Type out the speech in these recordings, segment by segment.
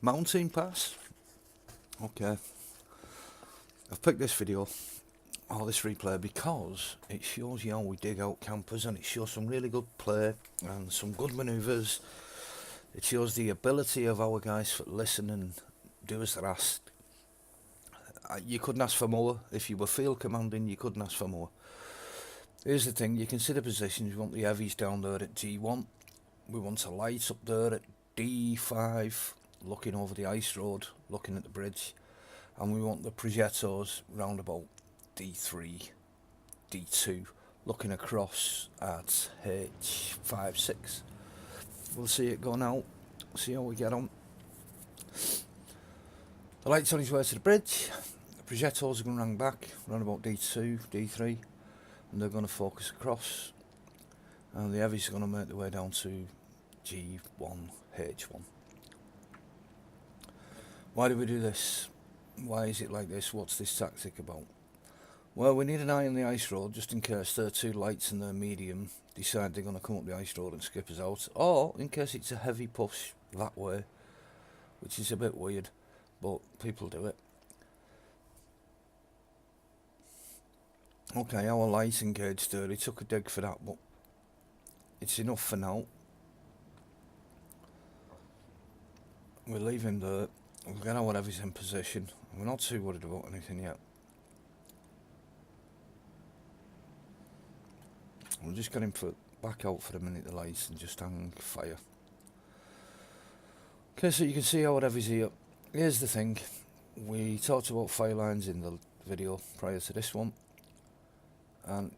Mountain Pass. Okay. I've picked this video, or this replay, because it shows you how we dig out campers, and it shows some really good play and some good manoeuvres. It shows the ability of our guys to listen and do as they're asked. You couldn't ask for more. If you were field commanding, you couldn't ask for more. Here's the thing, you consider positions. We want the heavies down there at G1. We want a light up there at D5, looking over the ice road, looking at the bridge. And we want the progettos round about D3, D2, looking across at H5, 6. We'll see it going out, see how we get on. The light's on his way to the bridge. The progettos are going to run back, round about D2, D3. And they're going to focus across, and the heavies are going to make their way down to G1, H1. Why do we do this? Why is it like this? What's this tactic about? Well, we need an eye on the ice road just in case their two lights and their medium decide they're going to come up the ice road and skip us out, or in case it's a heavy push that way, which is a bit weird, but people do it. Okay, our light engaged there. He took a dig for that, but it's enough for now. We'll leave him there. We'll get our heavies in position. We're not too worried about anything yet. We'll just get him back out for a minute, the lights, and just hang fire. Okay, so you can see our heavies here. Here's the thing. We talked about fire lines in the video prior to this one. And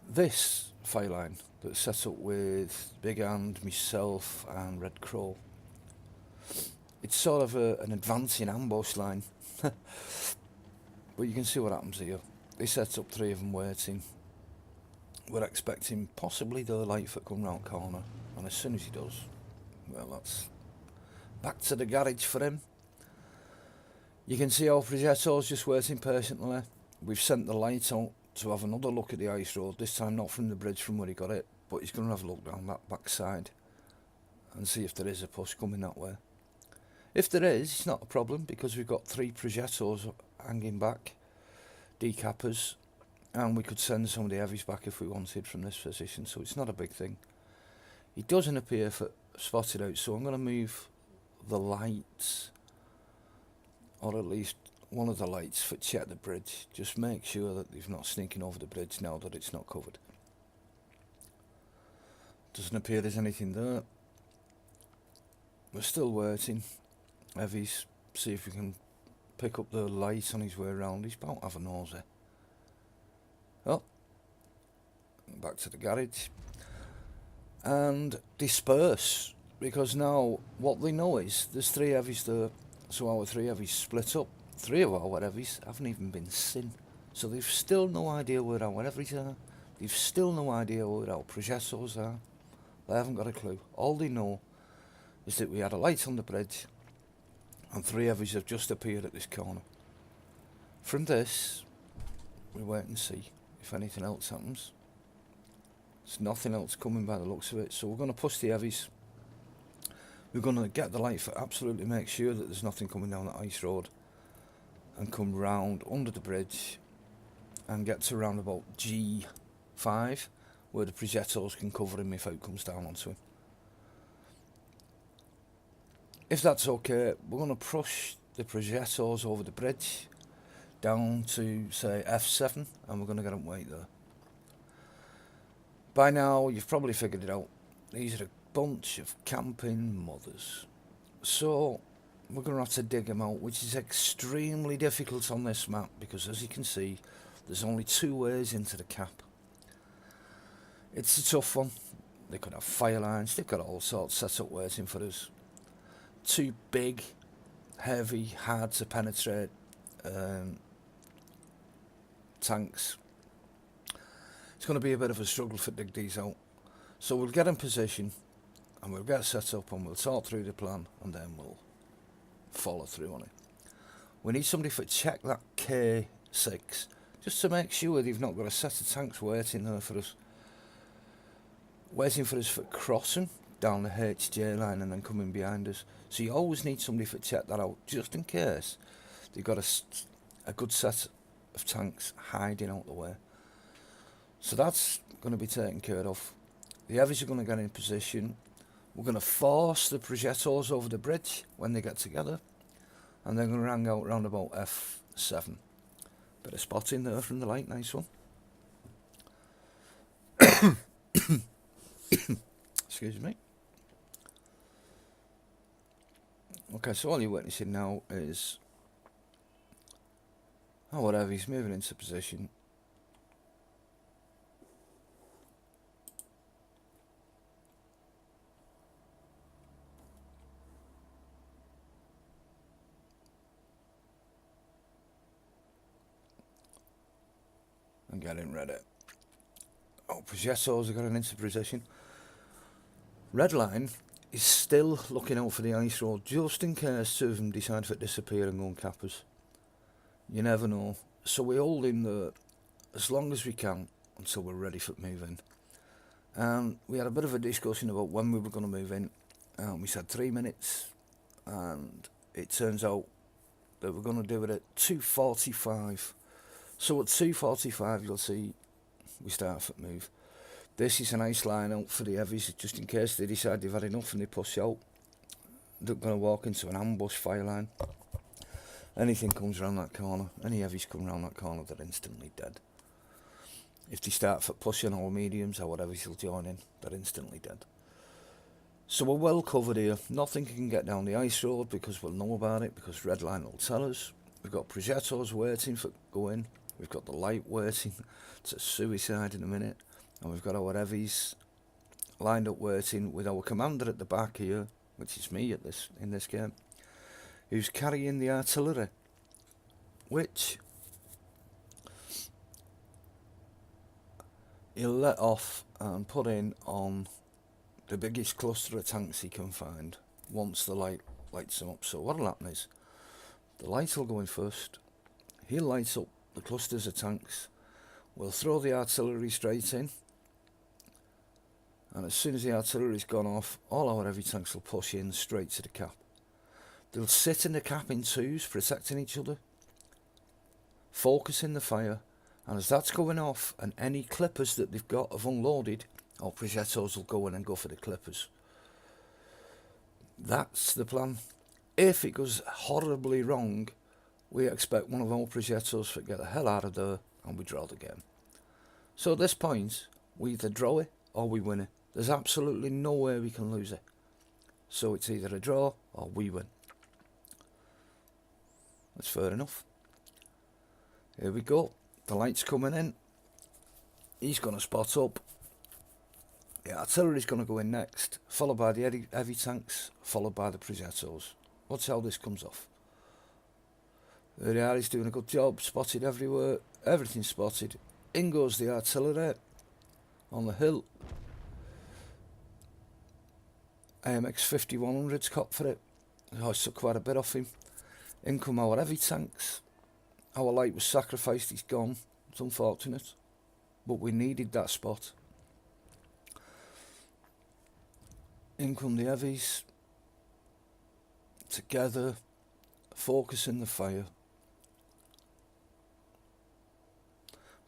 this fire line that's set up with Big Hand, myself and Red Crow, it's sort of an advancing ambush line. But you can see what happens here. They set up 3 of them waiting. We're expecting possibly the Lightfoot come round corner, and as soon as he does, well, that's back to the garage for him. You can see our progetto's just waiting patiently. We've sent the light out to have another look at the ice road, this time not from the bridge from where he got it, but he's going to have a look down that back side and see if there is a push coming that way. If there is, it's not a problem, because we've got 3 progettos hanging back, decappers, and we could send some of the heavies back if we wanted from this position, so it's not a big thing. He doesn't appear spotted out, so I'm going to move the lights, or at least one of the lights, for check the bridge. Just make sure that he's not sneaking over the bridge now that it's not covered. Doesn't appear there's anything there. We're still waiting. Heavies, see if we can pick up the light on his way around. He's about to have a nosy. Oh, back to the garage. And disperse, because now what they know is there's 3 heavies there, so our 3 heavies split up. 3 of our heavies haven't even been seen, so they've still no idea where our heavies are. They've still no idea where our progettos are. They haven't got a clue. All they know is that we had a light on the bridge, and 3 heavies have just appeared at this corner. From this, we wait and see if anything else happens. There's nothing else coming by the looks of it, so we're going to push the heavies. We're going to get the light for absolutely make sure that there's nothing coming down the ice road, and come round under the bridge and get to around about G5, where the progettos can cover him if it comes down onto him. If that's okay, we're going to push the progettos over the bridge down to, say, F7, and we're going to get them wait there. By now, you've probably figured it out. These are a bunch of camping mothers. So we're going to have to dig them out, which is extremely difficult on this map, because as you can see, there's only 2 ways into the cap. It's a tough one. They could have fire lines, they've got all sorts set up waiting for us. 2 big, heavy, hard to penetrate tanks. It's going to be a bit of a struggle to dig these out. So we'll get in position, and we'll get set up, and we'll talk through the plan, and then we'll follow through on it. We need somebody to check that K6, just to make sure they've not got a set of tanks waiting there for us. Waiting for us for crossing. down the HJ line and then coming behind us. So you always need somebody to check that out, just in case they've got a good set of tanks hiding out the way. So that's going to be taken care of. The heavies are going to get in position. We're going to force the Progettos over the bridge when they get together, and they're going to hang out round about F7. Bit of spotting there from the light, nice one. Excuse me. Okay, so all you're witnessing now is whatever, he's moving into position. And getting ready. Oh, Progettos are getting into position. Red line is still looking out for the ice road, just in case two of them decide to disappear and go on cappers. You never know. So we hold in there as long as we can until we're ready for moving. We had a bit of a discussion about when we were going to move in. We said 3 minutes, and it turns out that we're going to do it at 2:45. So at 2:45 you'll see we start for move. This is a nice line out for the heavies, just in case they decide they've had enough and they push out. They're going to walk into an ambush fire line. Anything comes around that corner, any heavies come around that corner, they're instantly dead. If they start for pushing our mediums or whatever will join in, they're instantly dead. So we're well covered here. Nothing can get down the ice road because we'll know about it, because red line will tell us. We've got Progettos waiting for going. We've got the light waiting to suicide in a minute. And we've got our heavies lined up waiting with our commander at the back here, which is me in this game, who's carrying the artillery, which he'll let off and put in on the biggest cluster of tanks he can find once the light lights them up. So what'll happen is the light will go in first, he'll light up the clusters of tanks, we'll throw the artillery straight in, and as soon as the artillery's gone off, all our heavy tanks will push in straight to the cap. They'll sit in the cap in twos, protecting each other, focusing the fire, and as that's going off, and any clippers that they've got have unloaded, our Progettos will go in and go for the clippers. That's the plan. If it goes horribly wrong, we expect one of our Progettos to get the hell out of there, and we draw the game. So at this point, we either draw it or we win it. There's absolutely no way we can lose it. So it's either a draw or we win. That's fair enough. Here we go. The light's coming in. He's going to spot up. The artillery's going to go in next, followed by the heavy tanks, followed by the Progettos. Watch how this comes off. There they are, he's doing a good job, spotted everywhere, everything's spotted. In goes the artillery on the hill. AMX 5100's caught for it. I took quite a bit off him. In come our heavy tanks. Our light was sacrificed, he's gone. It's unfortunate, but we needed that spot. In come the heavies. Together, focusing the fire.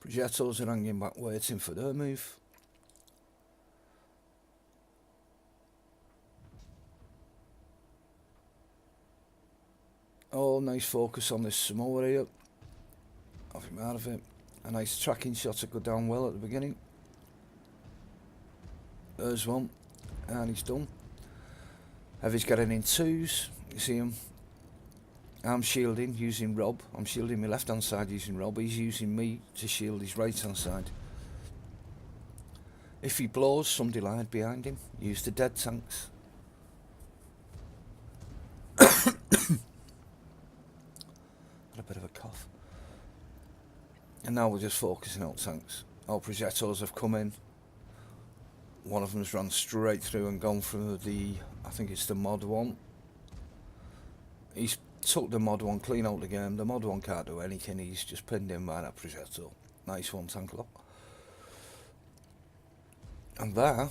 Progettos are hanging back waiting for their move. Oh, nice focus on this Samoa here. Off him out of it. A nice tracking shot to go down well at the beginning. There's one. And he's done. Heavy's getting in twos. You see him. I'm shielding using Rob. I'm shielding my left hand side using Rob. He's using me to shield his right hand side. If he blows, somebody lied behind him. Use the dead tanks. Got a bit of a cough. And now we're just focusing on tanks. Our Progettos have come in. One of them's run straight through and gone through the, I think it's the mod one. He's took the mod one clean out the game. The mod one can't do anything. He's just pinned in by that Progetto. Nice one, tank lock. And there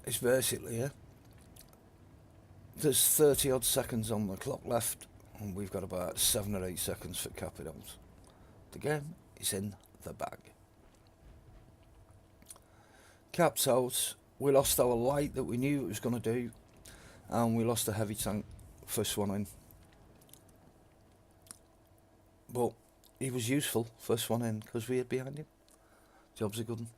is basically, yeah, there's 30 odd seconds on the clock left, and we've got about 7 or 8 seconds for cap it out. The game is in the bag. Caps out. We lost our light that we knew it was going to do, and we lost the heavy tank first one in. But he was useful first one in because we had behind him. Job's a good one.